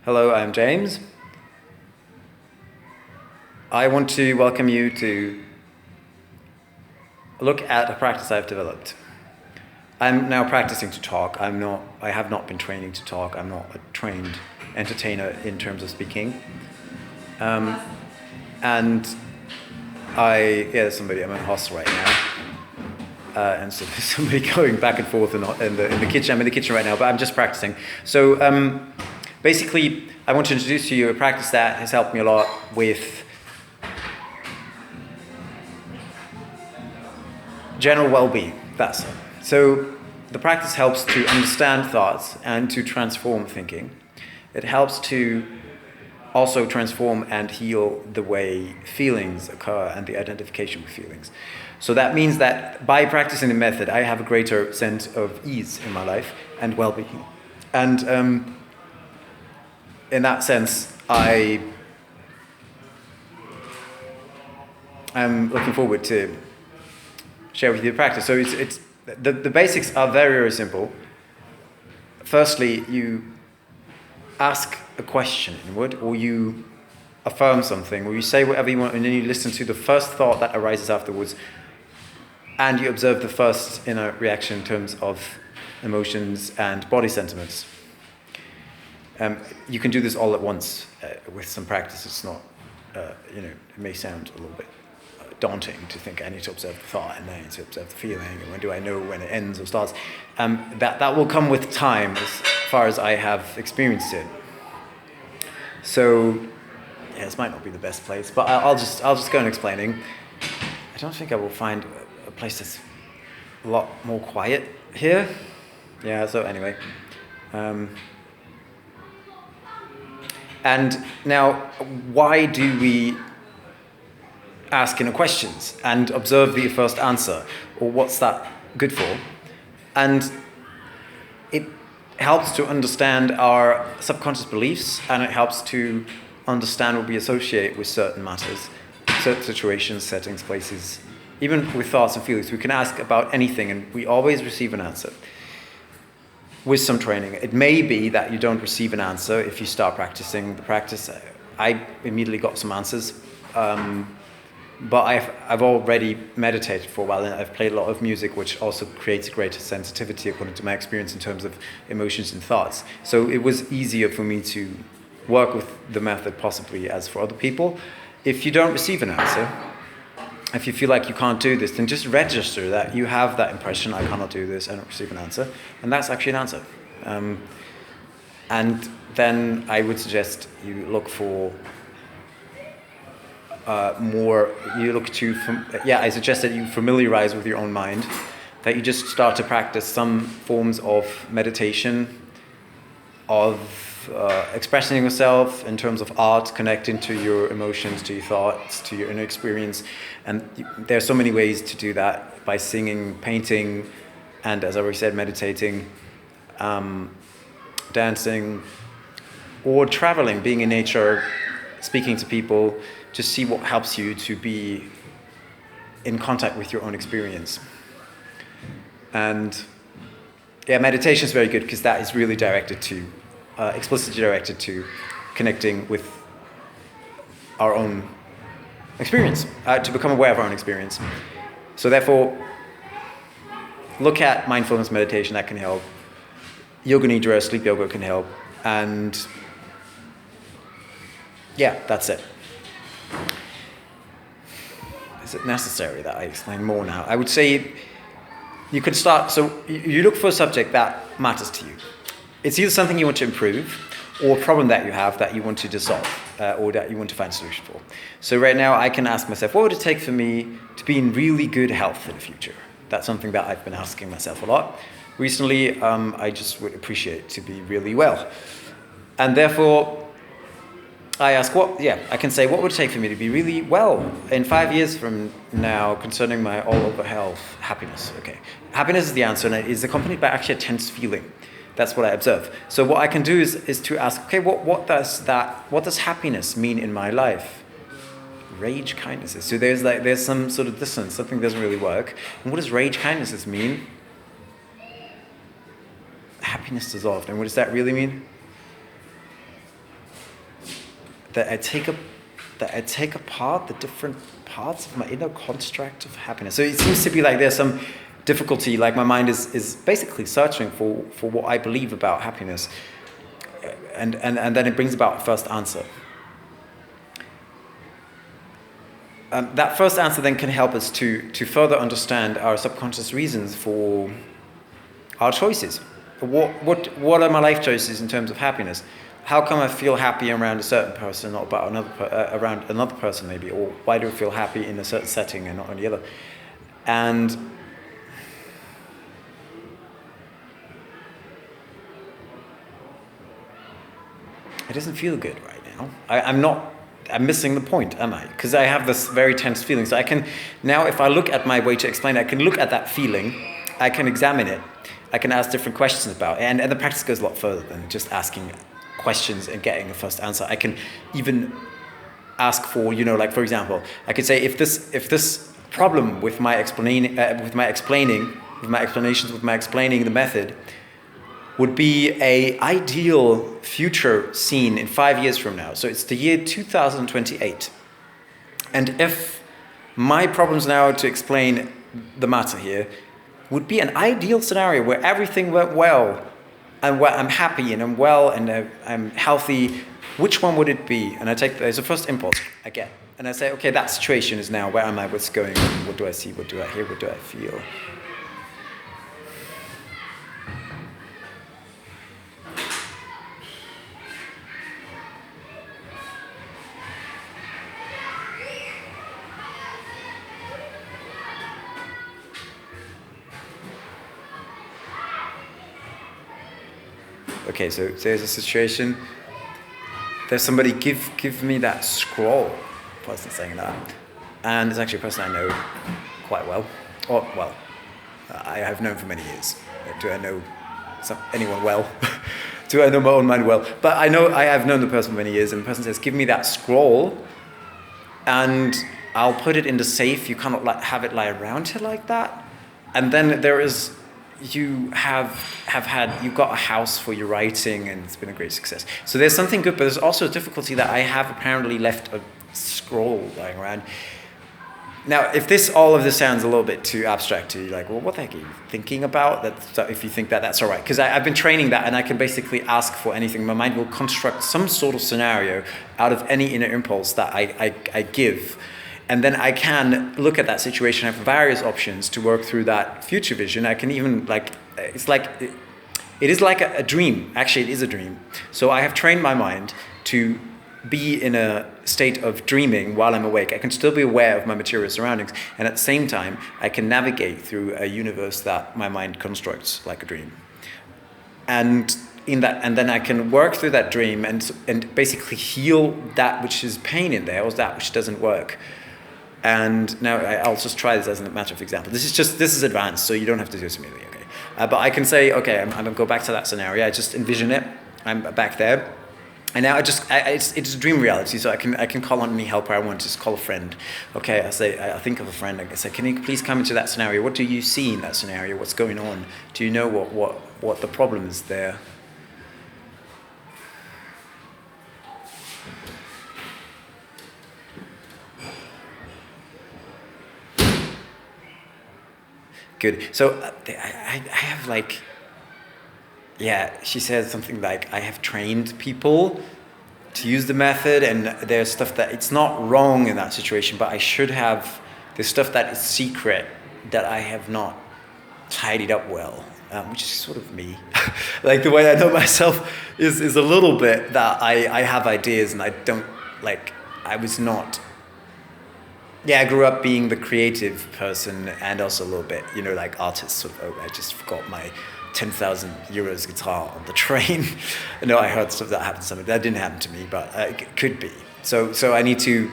Hello, I'm James. I want to welcome you to look at a practice I've developed. I'm now practicing to talk. I have not been training to talk. I'm not a trained entertainer in terms of speaking. And there's somebody, I'm in a hostel right now. And so there's somebody going back and forth in the kitchen. I'm in the kitchen right now, but I'm just practicing. So basically, I want to introduce to you a practice that has helped me a lot with general well-being. That's it. So the practice helps to understand thoughts and to transform thinking. It helps to also transform and heal the way feelings occur and the identification with feelings. So that means that by practicing the method, I have a greater sense of ease in my life and well-being. And in that sense, I am looking forward to share with you the practice. So the basics are very, very simple. Firstly, you ask a question inward, or you affirm something, or you say whatever you want, and then you listen to the first thought that arises afterwards, and you observe the first inner reaction in terms of emotions and body sentiments. You can do this all at once with some practice. It's not, it may sound a little bit daunting to think I need to observe the thought and then I need to observe the feeling, and when do I know when it ends or starts? That will come with time as far as I have experienced it. So, this might not be the best place, but I'll just go on explaining. I don't think I will find a place that's a lot more quiet here. Yeah, so anyway. And now, why do we ask inner questions and observe the first answer? Or what's that good for? And it helps to understand our subconscious beliefs, and it helps to understand what we associate with certain matters, certain situations, settings, places. Even with thoughts and feelings, we can ask about anything and we always receive an answer. With some training, it may be that you don't receive an answer if you start practicing the practice. I immediately got some answers, but I've already meditated for a while, and I've played a lot of music, which also creates a greater sensitivity according to my experience in terms of emotions and thoughts. So it was easier for me to work with the method possibly as for other people. If you don't receive an answer, if you feel like you can't do this, then just register that you have that impression, I cannot do this, I don't receive an answer. And that's actually an answer. And then I would suggest you look for I suggest that you familiarize with your own mind, that you just start to practice some forms of meditation, of expressing yourself in terms of art, connecting to your emotions, to your thoughts, to your inner experience. And there are so many ways to do that, by singing, painting, and as I already said, meditating, dancing, or traveling, being in nature, speaking to people, to see what helps you to be in contact with your own experience. And meditation is very good because that is really explicitly directed to connecting with our own experience, to become aware of our own experience. So therefore, look at mindfulness meditation, that can help. Yoga Nidra, sleep yoga can help. And that's it. Is it necessary that I explain more now? I would say you could start, so you look for a subject that matters to you. It's either something you want to improve, or a problem that you have that you want to dissolve, or that you want to find a solution for. So right now I can ask myself, what would it take for me to be in really good health in the future? That's something that I've been asking myself a lot. Recently, I just would appreciate to be really well. And therefore, I ask, I can say, what would it take for me to be really well in 5 years from now concerning my all-over health, happiness? Okay. Happiness is the answer, and it is accompanied by actually a tense feeling. That's what I observe. So what I can do is to ask, okay, what does happiness mean in my life? Rage kindnesses. So there's some sort of dissonance, something doesn't really work. And what does rage kindnesses mean? Happiness dissolved. And what does that really mean? that I take apart the different parts of my inner construct of happiness. So it seems to be like there's some difficulty, like my mind is basically searching for what I believe about happiness. And then it brings about a first answer. That first answer then can help us to further understand our subconscious reasons for our choices. What are my life choices in terms of happiness? How come I feel happy around a certain person, not about around another person maybe? Or why do I feel happy in a certain setting and not on the other? And it doesn't feel good right now. I'm missing the point, am I? Because I have this very tense feeling. So I can, now if I look at my way to explain it, I can look at that feeling, I can examine it, I can ask different questions about it. And the practice goes a lot further than just asking questions and getting a first answer. I can even ask for, like for example, I could say if this problem with my explaining the method would be a ideal future scene in 5 years from now. So it's the year 2028. And if my problems now to explain the matter here would be an ideal scenario where everything went well and where I'm happy and I'm well and I'm healthy, which one would it be? And I take that as a first impulse I get. And I say, okay, that situation is now, where am I, what's going on, what do I see, what do I hear, what do I feel? Okay, so there's a situation. There's somebody, give me that scroll. Person saying that, and it's actually a person I know quite well. I have known for many years. Do I know anyone well? Do I know my own mind well? But I know I have known the person for many years, and the person says, "Give me that scroll, and I'll put it in the safe. You cannot have it lie around here like that." And then there is. You've got a house for your writing and it's been a great success. So there's something good, but there's also a difficulty that I have apparently left a scroll lying around. Now, if all of this sounds a little bit too abstract to you, like, well, what the heck are you thinking about? If you think that's all right. Because I've been training that and I can basically ask for anything. My mind will construct some sort of scenario out of any inner impulse that I give. And then I can look at that situation, have various options to work through that future vision. I can even it is like a dream. Actually, it is a dream. So I have trained my mind to be in a state of dreaming while I'm awake. I can still be aware of my material surroundings. And at the same time, I can navigate through a universe that my mind constructs like a dream. And then I can work through that dream and basically heal that which is pain in there or that which doesn't work. And now I'll just try this as a matter of example. This is advanced, so you don't have to do this immediately, okay? But I can say, okay, I'm going to go back to that scenario. I just envision it. I'm back there. And now it's a dream reality, so I can call on any helper I want, just call a friend. Okay, I think of a friend. I say, can you please come into that scenario? What do you see in that scenario? What's going on? Do you know what the problem is there? Good. So I have she said something like, I have trained people to use the method, and there's stuff that it's not wrong in that situation, but there's stuff that is secret that I have not tidied up well, which is sort of me. Like the way I know myself is a little bit that I have ideas and I don't, I was not. Yeah, I grew up being the creative person and also a little bit, like artist. Sort of, I just forgot my 10,000 euros guitar on the train. No, I heard stuff that happened to somebody. That didn't happen to me, but it could be. So I need to.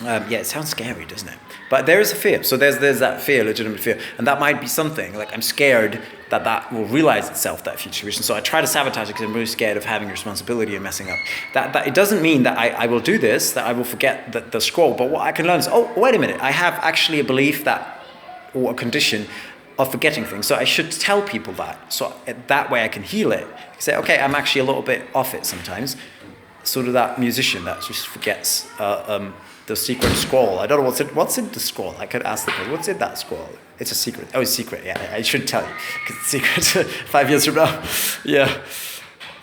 It sounds scary, doesn't it? But there is a fear. So there's that fear, legitimate fear, and that might be something. Like I'm scared that will realize itself, that future vision. So I try to sabotage it because I'm really scared of having responsibility and messing up. That it doesn't mean that I will do this, that I will forget the scroll. But what I can learn is, oh, wait a minute, I have actually a belief or a condition of forgetting things. So I should tell people that. So that way I can heal it. Say, okay, I'm actually a little bit off it sometimes. sort of that musician that just forgets the secret scroll. I don't know what's in the scroll. I could ask the person, what's in that scroll? It's a secret. Oh, it's secret. Yeah, I should tell you because it's secret. 5 years from now, yeah,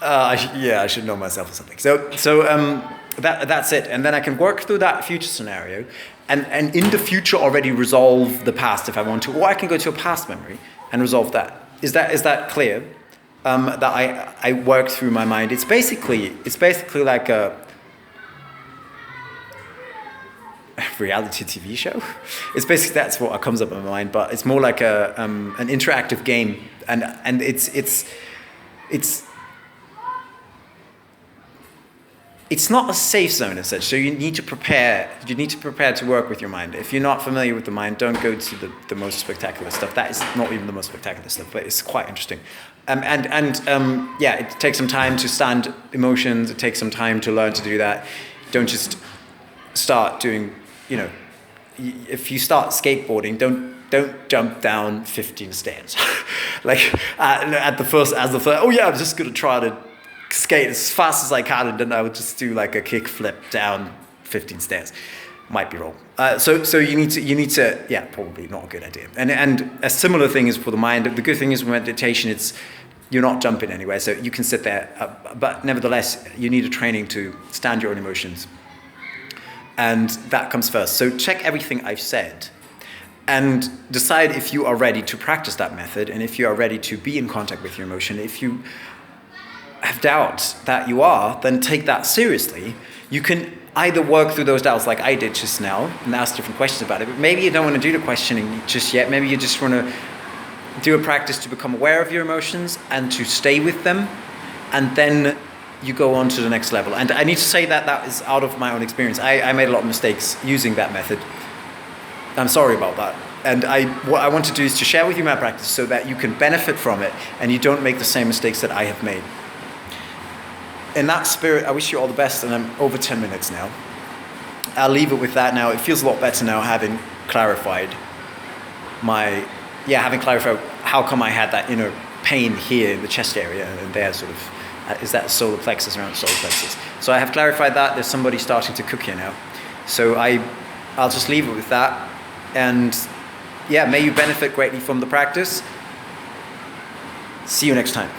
I should know myself or something. So that's it, and then I can work through that future scenario, and in the future already resolve the past if I want to, or I can go to a past memory and resolve that. Is that clear? That I work through my mind. It's basically like a reality TV show. It's basically that's what comes up in my mind, but it's more like an interactive game, and it's not a safe zone as such. So you need to prepare to work with your mind. If you're not familiar with the mind, don't go to the most spectacular stuff. That is not even the most spectacular stuff, but it's quite interesting. It takes some time to stand emotions. It takes some time to learn to do that. Don't just start doing, if you start skateboarding, don't jump down 15 stairs. Like I'm just gonna try to skate as fast as I can, and then I would just do like a kick flip down 15 stairs. Might be wrong. So you need to, yeah, probably not a good idea. And a similar thing is for the mind. The good thing is with meditation, you're not jumping anywhere, so you can sit there. But nevertheless, you need a training to stand your own emotions, and that comes first. So check everything I've said, and decide if you are ready to practice that method, and if you are ready to be in contact with your emotion. If you have doubts that you are, then take that seriously. You can either work through those doubts like I did just now and ask different questions about it, but maybe you don't want to do the questioning just yet. Maybe you just want to do a practice to become aware of your emotions and to stay with them, and then you go on to the next level. And I need to say that is out of my own experience. I made a lot of mistakes using that method. I'm sorry about that. And what I want to do is to share with you my practice so that you can benefit from it and you don't make the same mistakes that I have made. In that spirit, I wish you all the best, and I'm over 10 minutes now. I'll leave it with that now. It feels a lot better now having clarified how come I had that inner pain here in the chest area and there sort of, is that solar plexus, around solar plexus. So I have clarified that. There's somebody starting to cook here now. So I'll just leave it with that. And yeah, may you benefit greatly from the practice. See you next time.